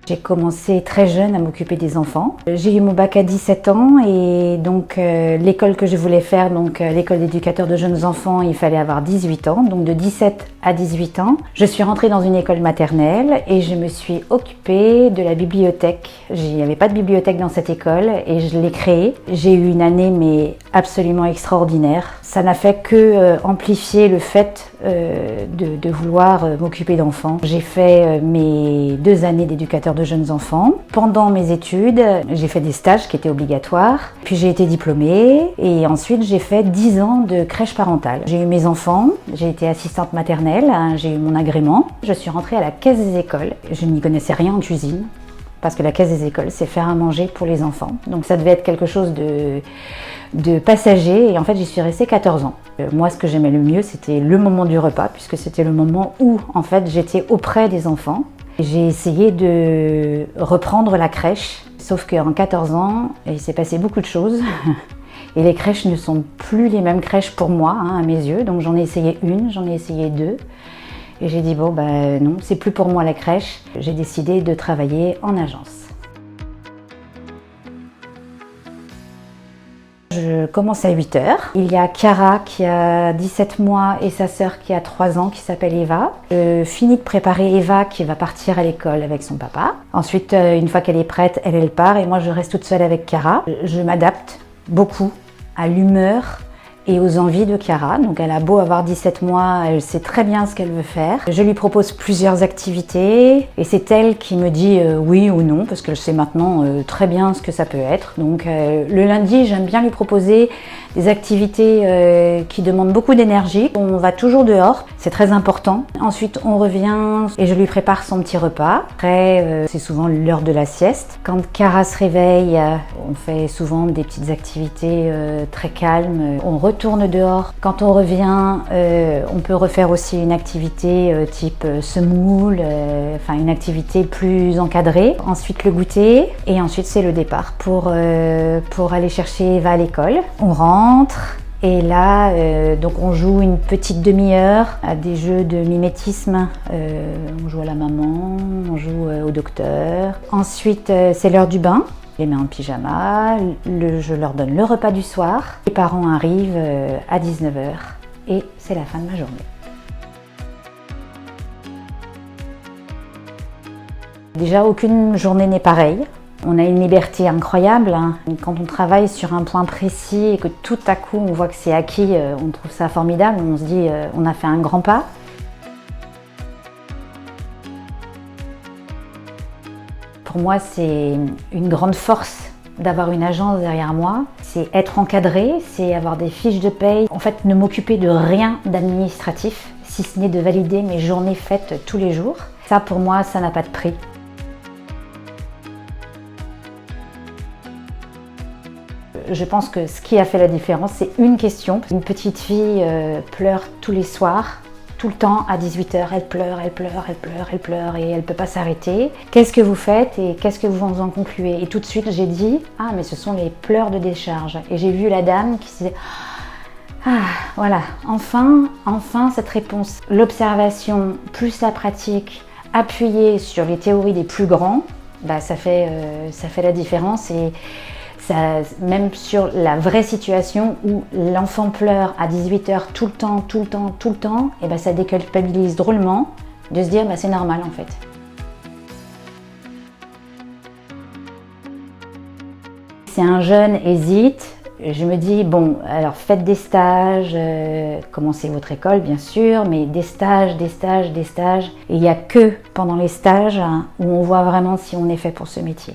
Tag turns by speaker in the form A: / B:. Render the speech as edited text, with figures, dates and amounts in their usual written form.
A: J'ai commencé très jeune à m'occuper des enfants. J'ai eu mon bac à 17 ans et donc l'école que je voulais faire, l'école d'éducateur de jeunes enfants, il fallait avoir 18 ans. Donc de 17 à 18 ans, je suis rentrée dans une école maternelle et je me suis occupée de la bibliothèque. Il n'y avait pas de bibliothèque dans cette école et je l'ai créée. J'ai eu une année mais absolument extraordinaire. Ça n'a fait que amplifier le fait de vouloir m'occuper d'enfants. J'ai fait mes 2 années d'éducateur de jeunes enfants. Pendant mes études, j'ai fait des stages qui étaient obligatoires, puis j'ai été diplômée et ensuite j'ai fait 10 ans de crèche parentale. J'ai eu mes enfants, j'ai été assistante maternelle, j'ai eu mon agrément. Je suis rentrée à la caisse des écoles. Je n'y connaissais rien en cuisine parce que la caisse des écoles, c'est faire à manger pour les enfants. Donc ça devait être quelque chose de passager et en fait j'y suis restée 14 ans. Moi ce que j'aimais le mieux c'était le moment du repas puisque c'était le moment où en fait j'étais auprès des enfants. J'ai essayé de reprendre la crèche, sauf qu'en 14 ans il s'est passé beaucoup de choses et les crèches ne sont plus les mêmes crèches pour moi à mes yeux, donc j'en ai essayé une, j'en ai essayé 2 et j'ai dit bon non, c'est plus pour moi la crèche. J'ai décidé de travailler en agence. Je commence à 8 h. Il y a Chiara qui a 17 mois et sa sœur qui a 3 ans qui s'appelle Eva. Je finis de préparer Eva qui va partir à l'école avec son papa. Ensuite, une fois qu'elle est prête, elle part et moi je reste toute seule avec Chiara. Je m'adapte beaucoup à l'humeur et aux envies de Chiara. Donc elle a beau avoir 17 mois, elle sait très bien ce qu'elle veut faire. Je lui propose plusieurs activités et c'est elle qui me dit oui ou non parce qu'elle sait maintenant très bien ce que ça peut être. Donc le lundi, j'aime bien lui proposer des activités qui demandent beaucoup d'énergie. On va toujours dehors, c'est très important. Ensuite, on revient et je lui prépare son petit repas. Après, c'est souvent l'heure de la sieste. Quand Chiara se réveille, on fait souvent des petites activités très calmes. On retourne dehors. Quand on revient, on peut refaire aussi une activité type semoule, une activité plus encadrée. Ensuite, le goûter et ensuite, c'est le départ pour aller chercher Eva à l'école. On rentre. Et là, donc on joue une petite demi-heure à des jeux de mimétisme. On joue à la maman, on joue au docteur. Ensuite, c'est l'heure du bain. Je les mets en pyjama, je leur donne le repas du soir. Les parents arrivent à 19 h et c'est la fin de ma journée. Déjà, aucune journée n'est pareille. On a une liberté incroyable. Quand on travaille sur un point précis et que tout à coup on voit que c'est acquis, on trouve ça formidable, on se dit on a fait un grand pas. Pour moi, c'est une grande force d'avoir une agence derrière moi. C'est être encadré, c'est avoir des fiches de paye. En fait, ne m'occuper de rien d'administratif, si ce n'est de valider mes journées faites tous les jours. Ça, pour moi, ça n'a pas de prix. Je pense que ce qui a fait la différence, c'est une question. Une petite fille pleure tous les soirs, tout le temps à 18 h. Elle pleure, elle pleure, elle pleure, elle pleure et elle ne peut pas s'arrêter. Qu'est-ce que vous faites et qu'est-ce que vous en concluez? Et tout de suite, j'ai dit « Ah, mais ce sont les pleurs de décharge ». Et j'ai vu la dame qui se disait « Ah, voilà, enfin cette réponse ». L'observation plus la pratique, appuyée sur les théories des plus grands, ça fait la différence. Et ça, même sur la vraie situation où l'enfant pleure à 18 h tout le temps, et ça déculpabilise drôlement de se dire c'est normal en fait. Si un jeune hésite, je me dis bon, alors faites des stages, commencez votre école bien sûr, mais des stages. Et il n'y a que pendant les stages où on voit vraiment si on est fait pour ce métier.